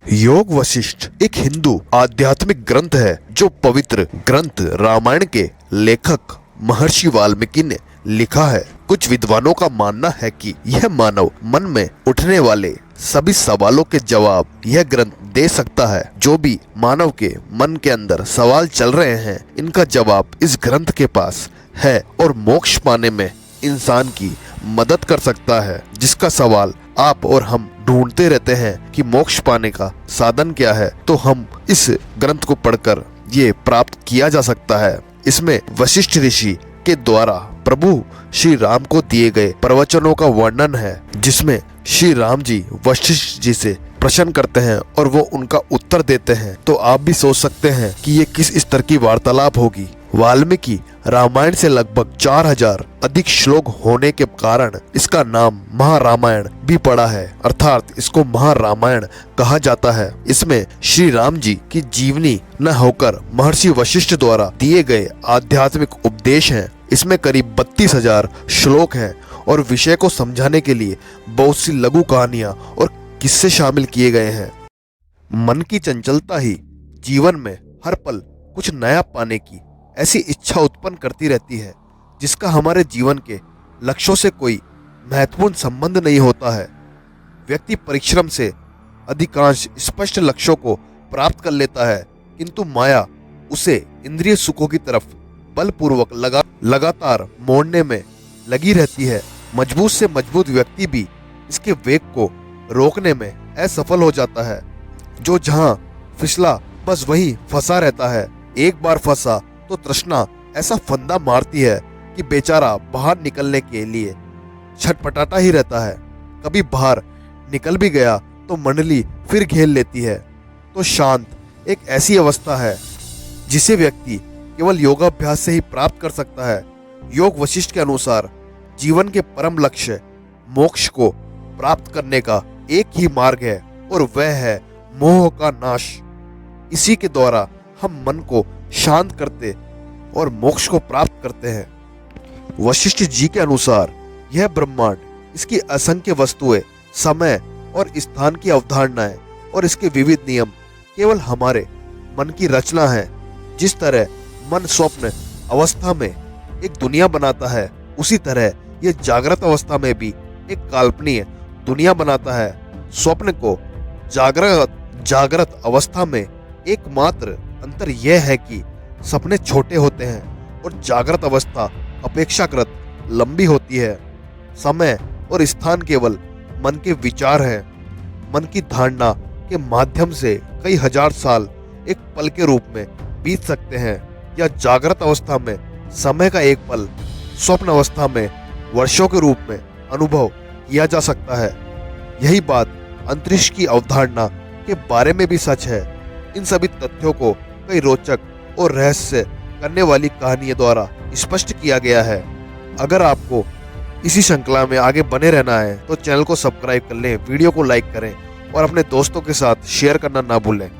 योग वशिष्ठ एक हिंदू आध्यात्मिक ग्रंथ है जो पवित्र ग्रंथ रामायण के लेखक महर्षि वाल्मीकि ने लिखा है। कुछ विद्वानों का मानना है कि यह मानव मन में उठने वाले सभी सवालों के जवाब यह ग्रंथ दे सकता है। जो भी मानव के मन के अंदर सवाल चल रहे हैं, इनका जवाब इस ग्रंथ के पास है और मोक्ष पाने में इंसान की मदद कर सकता है। जिसका सवाल आप और हम ढूंढते रहते हैं कि मोक्ष पाने का साधन क्या है, तो हम इस ग्रंथ को पढ़कर ये प्राप्त किया जा सकता है। इसमें वशिष्ठ ऋषि के द्वारा प्रभु श्री राम को दिए गए प्रवचनों का वर्णन है, जिसमें श्री राम जी वशिष्ठ जी से प्रश्न करते हैं और वो उनका उत्तर देते हैं। तो आप भी सोच सकते हैं कि ये किस स्तर की वार्तालाप होगी। वाल्मीकि रामायण से लगभग 4000 अधिक श्लोक होने के कारण इसका नाम महारामायण भी पड़ा है, अर्थात इसको महारामायण कहा जाता है। इसमें श्री राम जी की जीवनी न होकर महर्षि वशिष्ठ द्वारा दिए गए आध्यात्मिक उपदेश हैं। इसमें करीब 32,000 श्लोक हैं और विषय को समझाने के लिए बहुत सी लघु कहानियां और किस्से शामिल किए गए हैं। मन की चंचलता ही जीवन में हर पल कुछ नया पाने की ऐसी इच्छा उत्पन्न करती रहती है, जिसका हमारे जीवन के लक्ष्यों से कोई महत्वपूर्ण संबंध नहीं होता है। व्यक्ति परिश्रम से अधिकांश स्पष्ट लक्ष्यों को प्राप्त कर लेता है, किंतु माया उसे इंद्रिय सुखों की तरफ बलपूर्वक लगातार मोड़ने में लगी रहती है। मजबूत से मजबूत व्यक्ति भी इसके वेग को रोकने में असफल हो जाता है। जो जहां फिसला बस वही फंसा रहता है। एक बार फंसा तो तृष्णा ऐसा फंदा मारती है कि बेचारा बाहर निकलने के लिए छटपटाता ही रहता है। कभी बाहर निकल भी गया तो मंडली फिर घेर लेती है। तो शांत एक ऐसी अवस्था है जिसे व्यक्ति केवल योगाभ्यास से ही प्राप्त कर सकता है। योग वशिष्ठ के अनुसार जीवन के परम लक्ष्य मोक्ष को प्राप्त करने का एक ही मार्ग है और वह है मोह का नाश। इसी के द्वारा हम मन को शांत करते और मोक्ष को प्राप्त करते हैं। वशिष्ठ जी के अनुसार यह ब्रह्मांड, इसकी असंख्य वस्तुएं, समय और स्थान की अवधारणाएं और इसके विविध नियम केवल हमारे मन की रचना है। जिस तरह मन स्वप्न अवस्था में एक दुनिया बनाता है, उसी तरह यह जागृत अवस्था में भी एक काल्पनिक दुनिया बनाता है। स्वप्न को जागृत अवस्था में एकमात्र अंतर यह है कि सपने छोटे होते हैं और जागृत अवस्था अपेक्षाकृत लंबी होती है। समय और स्थान केवल मन के विचार हैं। मन की धारणा के माध्यम से कई हजार साल एक पल के रूप में बीत सकते हैं, या जागृत अवस्था में समय का एक पल स्वप्न अवस्था में वर्षों के रूप में अनुभव किया जा सकता है। यही बात अंतरिक्ष की अवधारणा के बारे में भी सच है। इन सभी तथ्यों को कई रोचक और रहस्य करने वाली कहानियों द्वारा स्पष्ट किया गया है। अगर आपको इसी श्रृंखला में आगे बने रहना है तो चैनल को सब्सक्राइब कर लें, वीडियो को लाइक करें और अपने दोस्तों के साथ शेयर करना ना भूलें।